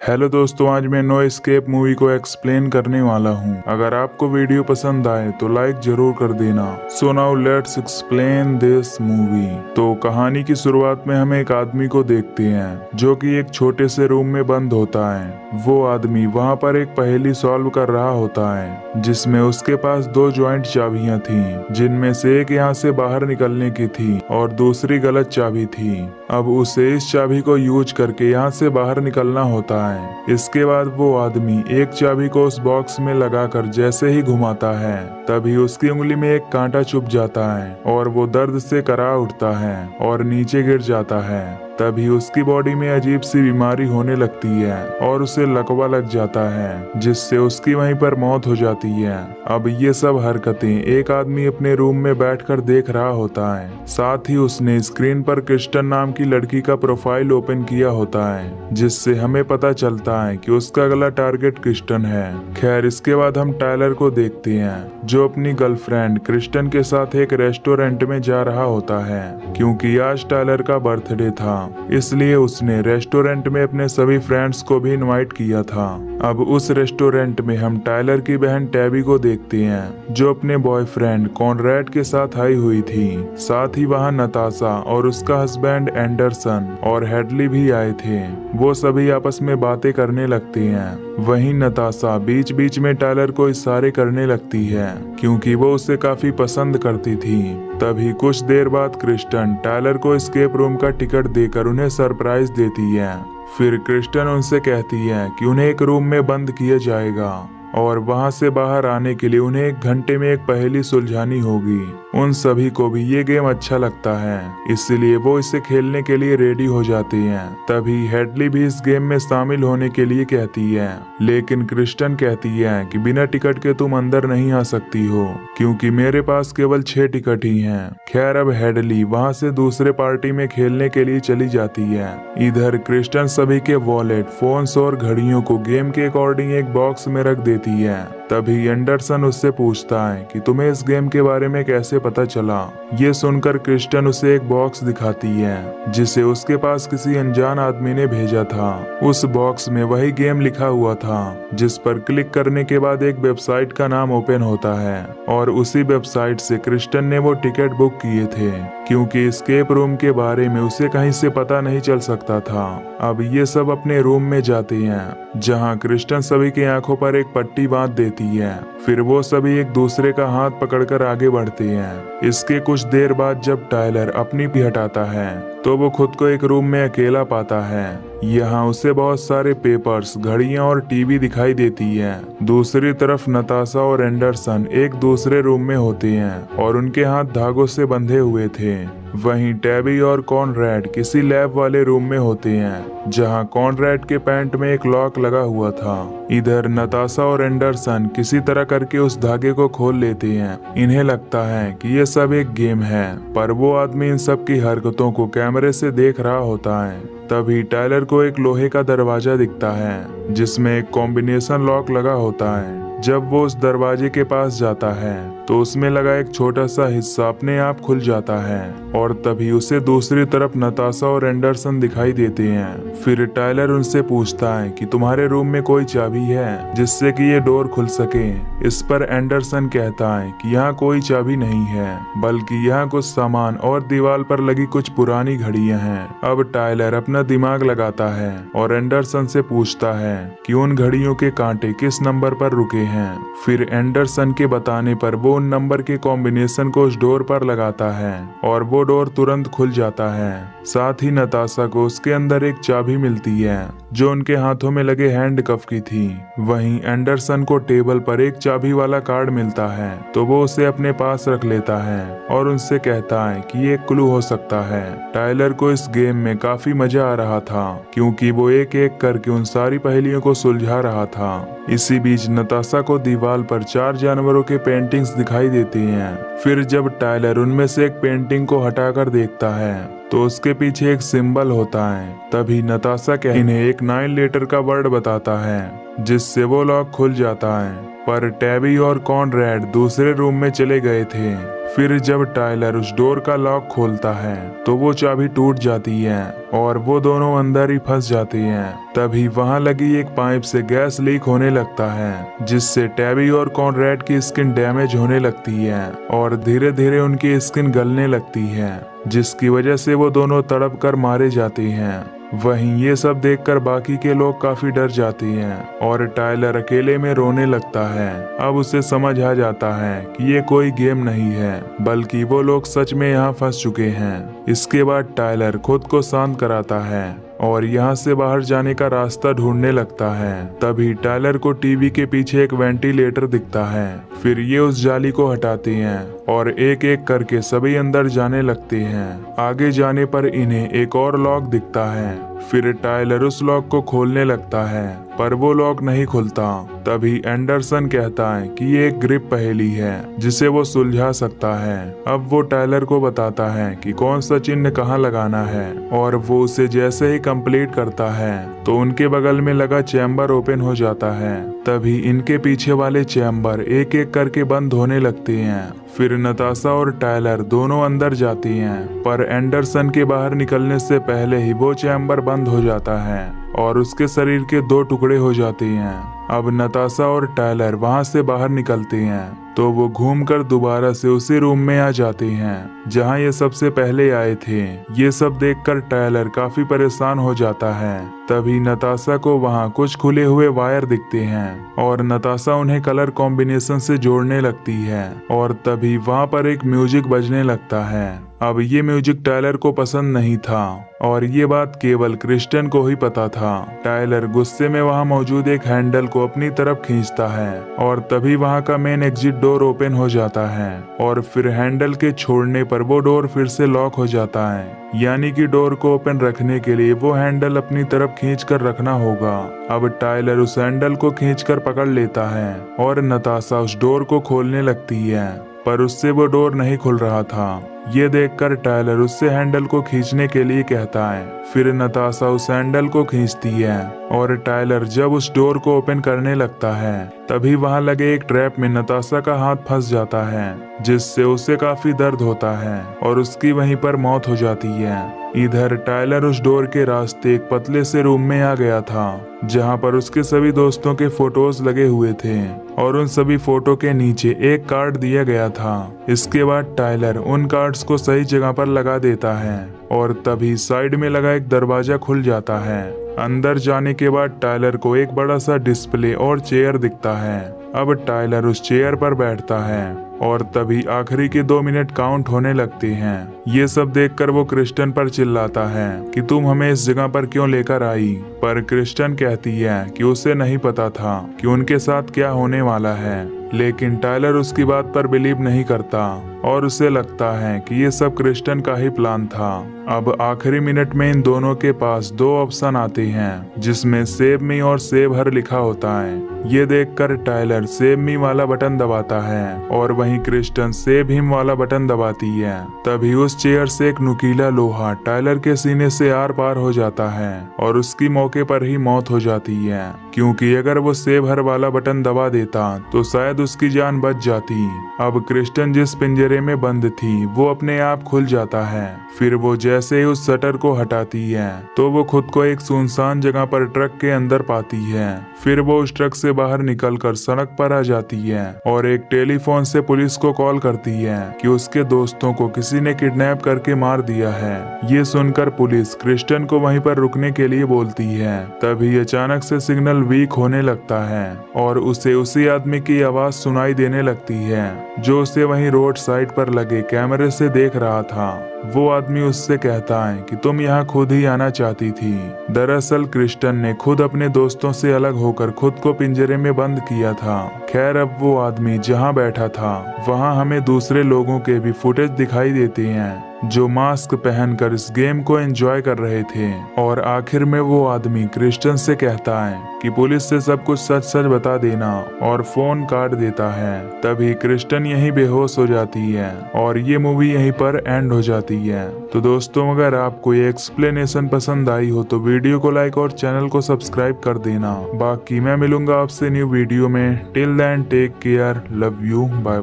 Hello दोस्तों, आज मैं नो एस्केप मूवी को एक्सप्लेन करने वाला हूँ। अगर आपको वीडियो पसंद आए तो लाइक जरूर कर देना। So now let's explain this movie. तो कहानी की शुरुआत में हम एक आदमी को देखते हैं जो कि एक छोटे से रूम में बंद होता है। वो आदमी वहाँ पर एक पहेली सॉल्व कर रहा होता है जिसमें उसके पास दो जॉइंट चाबियां थी, जिनमें से एक यहाँ से बाहर निकलने की थी और दूसरी गलत चाबी थी। अब उसे इस चाबी को यूज करके यहाँ से बाहर निकलना होता है। इसके बाद वो आदमी एक चाबी को उस बॉक्स में लगाकर जैसे ही घुमाता है तभी उसकी उंगली में एक कांटा चुभ जाता है और वो दर्द से करा उठता है और नीचे गिर जाता है। तभी उसकी बॉडी में अजीब सी बीमारी होने लगती है और उसे लकवा लग जाता है, जिससे उसकी वहीं पर मौत हो जाती है। अब ये सब हरकतें एक आदमी अपने रूम में बैठकर देख रहा होता है। साथ ही उसने स्क्रीन पर क्रिस्टन नाम की लड़की का प्रोफाइल ओपन किया होता है, जिससे हमें पता चलता है कि उसका अगला टारगेट क्रिस्टन है। खैर, इसके बाद हम टायलर को देखते हैं जो अपनी गर्लफ्रेंड क्रिस्टन के साथ एक रेस्टोरेंट में जा रहा होता है, क्योंकि आज टायलर का बर्थडे था, इसलिए उसने रेस्टोरेंट में अपने सभी फ्रेंड्स को भी इनवाइट किया था। अब उस रेस्टोरेंट में हम टायलर की बहन टैबी को देखते हैं जो अपने बॉयफ्रेंड कॉनरैड के साथ आई हुई थी। साथ ही वहाँ नताशा और उसका हस्बैंड एंडरसन और हेडली भी आए थे। वो सभी आपस में बातें करने लगते हैं। वहीं नताशा बीच बीच में टायलर को इशारे करने लगती है क्योंकि वो उसे काफी पसंद करती थी। तभी कुछ देर बाद क्रिस्टन टायलर को एस्केप रूम का टिकट देकर उन्हें सरप्राइज देती है। फिर क्रिस्टन उनसे कहती है कि उन्हें एक रूम में बंद किया जाएगा और वहां से बाहर आने के लिए उन्हें 1 घंटे में एक पहेली सुलझानी होगी। उन सभी को भी ये गेम अच्छा लगता है, इसलिए वो इसे खेलने के लिए रेडी हो जाते हैं। तभी हेडली भी इस गेम में शामिल होने के लिए कहती है, लेकिन क्रिस्टन कहती है कि बिना टिकट के तुम अंदर नहीं आ सकती हो क्योंकि मेरे पास केवल 6 टिकट ही हैं। खैर, अब हेडली वहां से दूसरे पार्टी में खेलने के लिए चली जाती है। इधर क्रिस्टन सभी के वॉलेट, फोन्स और घड़ियों को गेम के अकॉर्डिंग एक बॉक्स में रख देती है। तभी एंडरसन उससे पूछता है कि तुम्हें इस गेम के बारे में कैसे पता चला। ये सुनकर क्रिस्टन उसे एक बॉक्स दिखाती है जिसे उसके पास किसी अनजान आदमी ने भेजा था। उस बॉक्स में वही गेम लिखा हुआ था, जिस पर क्लिक करने के बाद एक वेबसाइट का नाम ओपन होता है और उसी वेबसाइट से क्रिस्टन ने वो टिकट बुक किए थे, क्योंकि एस्केप रूम के बारे में उसे कहीं से पता नहीं चल सकता था। अब ये सब अपने रूम में जाते हैं जहाँ क्रिस्टन सभी की आंखों पर एक पट्टी बांध देती है। फिर वो सभी एक दूसरे का हाथ पकड़कर आगे बढ़ते हैं। इसके कुछ देर बाद जब टायलर अपनी भी हटाता है तो वो खुद को एक रूम में अकेला पाता है। यहाँ उसे बहुत सारे पेपर्स, घड़ियां और टीवी दिखाई देती है। दूसरी तरफ नताशा और एंडरसन एक दूसरे रूम में होते हैं और उनके हाथ धागों से बंधे हुए थे। वहीं टैबी और कॉनरैड किसी लैब वाले रूम में होते हैं जहां कॉनरैड के पैंट में एक लॉक लगा हुआ था। इधर नताशा और एंडरसन किसी तरह करके उस धागे को खोल लेते हैं। इन्हें लगता है कि ये सब एक गेम है, पर वो आदमी इन सब की हरकतों को कैमरे से देख रहा होता है। तभी टायलर को एक लोहे का दरवाजा दिखता है जिसमें एक कॉम्बिनेशन लॉक लगा होता है। जब वो उस दरवाजे के पास जाता है तो उसमें लगा एक छोटा सा हिस्सा अपने आप खुल जाता है और तभी उसे दूसरी तरफ नताशा और एंडरसन दिखाई देते हैं। फिर टायलर उनसे पूछता है कि तुम्हारे रूम में कोई चाबी है जिससे कि ये डोर खुल सके। इस पर एंडरसन कहता है कि यहाँ कोई चाबी नहीं है, बल्कि यहाँ कुछ सामान और दीवार पर लगी कुछ पुरानी घड़ियां हैं। अब टायलर अपना दिमाग लगाता है और एंडरसन से पूछता है कि उन घड़ियों के कांटे किस नंबर पर रुके हैं। फिर एंडरसन के बताने पर वो उन नंबर के कॉम्बिनेशन को उस डोर पर लगाता है और वो डोर तुरंत खुल जाता है। साथ ही नताशा को उसके अंदर एक चाबी मिलती है जो उनके हाथों में लगे हैंड कफ की थी। वहीं एंडरसन को टेबल पर एक चाबी वाला कार्ड मिलता है तो वो उसे अपने पास रख लेता है और उनसे कहता है कि ये क्लू हो सकता है। टायलर को इस गेम में काफी मजा आ रहा था क्योंकि वो एक एक करके उन सारी पहेलियों को सुलझा रहा था। इसी बीच नताशा को दीवार पर 4 जानवरों के पेंटिंग्स दिखाई देती हैं। फिर जब टायलर उनमें से एक पेंटिंग को हटाकर देखता है तो उसके पीछे एक सिंबल होता है। तभी नताशा इन्हें एक 9 लेटर का वर्ड बताता है जिससे वो लॉक खुल जाता है। पर टैबी और कॉनरैड दूसरे रूम में चले गए थे। फिर जब टायलर उस डोर का लॉक खोलता है तो वो चाबी टूट जाती है और वो दोनों अंदर ही फंस जाते हैं। तभी वहां लगी एक पाइप से गैस लीक होने लगता है, जिससे टैबी और कॉनरैड की स्किन डैमेज होने लगती है और धीरे धीरे उनकी स्किन गलने लगती है, जिसकी वजह से वो दोनों तड़प कर मारे जाते हैं। वहीं ये सब देखकर बाकी के लोग काफी डर जाते हैं और टायलर अकेले में रोने लगता है। अब उसे समझ आ जाता है कि ये कोई गेम नहीं है, बल्कि वो लोग सच में यहाँ फंस चुके हैं। इसके बाद टायलर खुद को शांत कराता है और यहाँ से बाहर जाने का रास्ता ढूंढने लगता है। तभी टायलर को टीवी के पीछे एक वेंटिलेटर दिखता है। फिर ये उस जाली को हटाते हैं और एक एक करके सभी अंदर जाने लगते हैं। आगे जाने पर इन्हें एक और लॉक दिखता है। फिर टायलर उस लॉक को खोलने लगता है, पर वो लॉक नहीं खुलता। तभी एंडरसन कहता है कि ये एक ग्रिप पहेली है जिसे वो सुलझा सकता है। अब वो टायलर को बताता है कि कौन सा चिन्ह कहाँ लगाना है और वो उसे जैसे ही कंप्लीट करता है तो उनके बगल में लगा चैम्बर ओपन हो जाता है। तभी इनके पीछे वाले चैम्बर एक एक करके बंद होने लगते हैं। फिर नताशा और टायलर दोनों अंदर जाती हैं, पर एंडरसन के बाहर निकलने से पहले ही वो चैम्बर बंद हो जाता है और उसके शरीर के 2 टुकड़े हो जाते हैं। अब नताशा और टायलर वहां से बाहर निकलते हैं तो वो घूमकर दोबारा से उसी रूम में आ जाते हैं जहां ये सबसे पहले आए थे। ये सब देखकर टायलर काफी परेशान हो जाता है। तभी नताशा को वहां कुछ खुले हुए वायर दिखते हैं और नताशा उन्हें कलर कॉम्बिनेशन से जोड़ने लगती है और तभी वहां पर एक म्यूजिक बजने लगता है। अब ये म्यूजिक टायलर को पसंद नहीं था और ये बात केवल क्रिस्टन को ही पता था। टायलर गुस्से में वहां मौजूद एक हैंडल को अपनी तरफ खींचता है और तभी वहां का मेन एग्जिट डोर ओपन हो जाता है और फिर हैंडल के छोड़ने पर वो डोर फिर से लॉक हो जाता है। यानी कि डोर को ओपन रखने के लिए वो हैंडल अपनी तरफ खींच कर रखना होगा। अब टायलर उस हैंडल को खींचकर पकड़ लेता है और नताशा उस डोर को खोलने लगती है, पर उससे वो डोर नहीं खुल रहा था। ये देखकर टायलर उससे हैंडल को खींचने के लिए कहता है। फिर नताशा उस हैंडल को खींचती है और टायलर जब उस डोर को ओपन करने लगता है तभी वहां लगे एक ट्रैप में नताशा का हाथ फंस जाता है, जिससे उसे काफी दर्द होता है और उसकी वहीं पर मौत हो जाती है। इधर टायलर उस डोर के रास्ते एक पतले से रूम में आ गया था जहां पर उसके सभी दोस्तों के फोटोज लगे हुए थे और उन सभी फोटो के नीचे एक कार्ड दिया गया था। इसके बाद टायलर उन कार्ड्स को सही जगह पर लगा देता है और तभी साइड में लगा एक दरवाजा खुल जाता है। अंदर जाने के बाद टायलर को एक बड़ा सा डिस्प्ले और चेयर दिखता है। अब टायलर उस चेयर पर बैठता है और तभी आखिरी के 2 मिनट काउंट होने लगते हैं। ये सब देखकर वो क्रिस्टन पर चिल्लाता है कि तुम हमें इस जगह पर क्यों लेकर आई, पर क्रिस्टन कहती है कि उसे नहीं पता था कि उनके साथ क्या होने वाला है। लेकिन टायलर उसकी बात पर बिलीव नहीं करता और उसे लगता है कि ये सब क्रिस्टन का ही प्लान था। अब आखिरी मिनट में इन दोनों के पास 2 ऑप्शन आते हैं जिसमें सेव मी और सेव हर लिखा होता है। ये देखकर टायलर सेव मी वाला बटन दबाता है और वहीं क्रिस्टन सेव हिम वाला बटन दबाती है। तभी उस चेयर से एक नुकीला लोहा टायलर के सीने से आर पार हो जाता है और उसकी मौके पर ही मौत हो जाती है, क्योंकि अगर वो सेव हर वाला बटन दबा देता तो शायद उसकी जान बच जाती। अब क्रिस्टन जिस पिंजरे में बंद थी वो अपने आप खुल जाता है। फिर वो जैसे ही उस शटर को हटाती है तो वो खुद को एक सुनसान जगह पर ट्रक के अंदर पाती है। फिर वो उस ट्रक से बाहर निकलकर सड़क पर आ जाती है और एक टेलीफोन से पुलिस को कॉल करती है कि उसके दोस्तों को किसी ने किडनैप करके मार दिया है। ये सुनकर पुलिस क्रिस्टन को वहीं पर रुकने के लिए बोलती है। तभी अचानक से सिग्नल वीक होने लगता है और उसे उसी आदमी की आवाज सुनाई देने लगती है जो उसे वहीं रोड साइड पर लगे कैमरे से देख रहा था। वो आदमी उससे कहता है कि तुम यहाँ खुद ही आना चाहती थी। दरअसल क्रिस्टन ने खुद अपने दोस्तों से अलग होकर खुद को पिंजरे में बंद किया था। खैर अब वो आदमी जहाँ बैठा था वहाँ हमें दूसरे लोगों के भी फुटेज दिखाई देते हैं जो मास्क पहनकर इस गेम को एंजॉय कर रहे थे। और आखिर में वो आदमी क्रिस्टन से कहता है कि पुलिस से सब कुछ सच सच बता देना और फोन काट देता है। तभी क्रिस्टन यहीं बेहोश हो जाती है और ये मूवी यहीं पर एंड हो जाती है। तो दोस्तों, अगर आपको ये एक्सप्लेनेशन पसंद आई हो तो वीडियो को लाइक और चैनल को सब्सक्राइब कर देना। बाकी मैं मिलूंगा आपसे न्यू वीडियो में। Till then take care, love you, bye.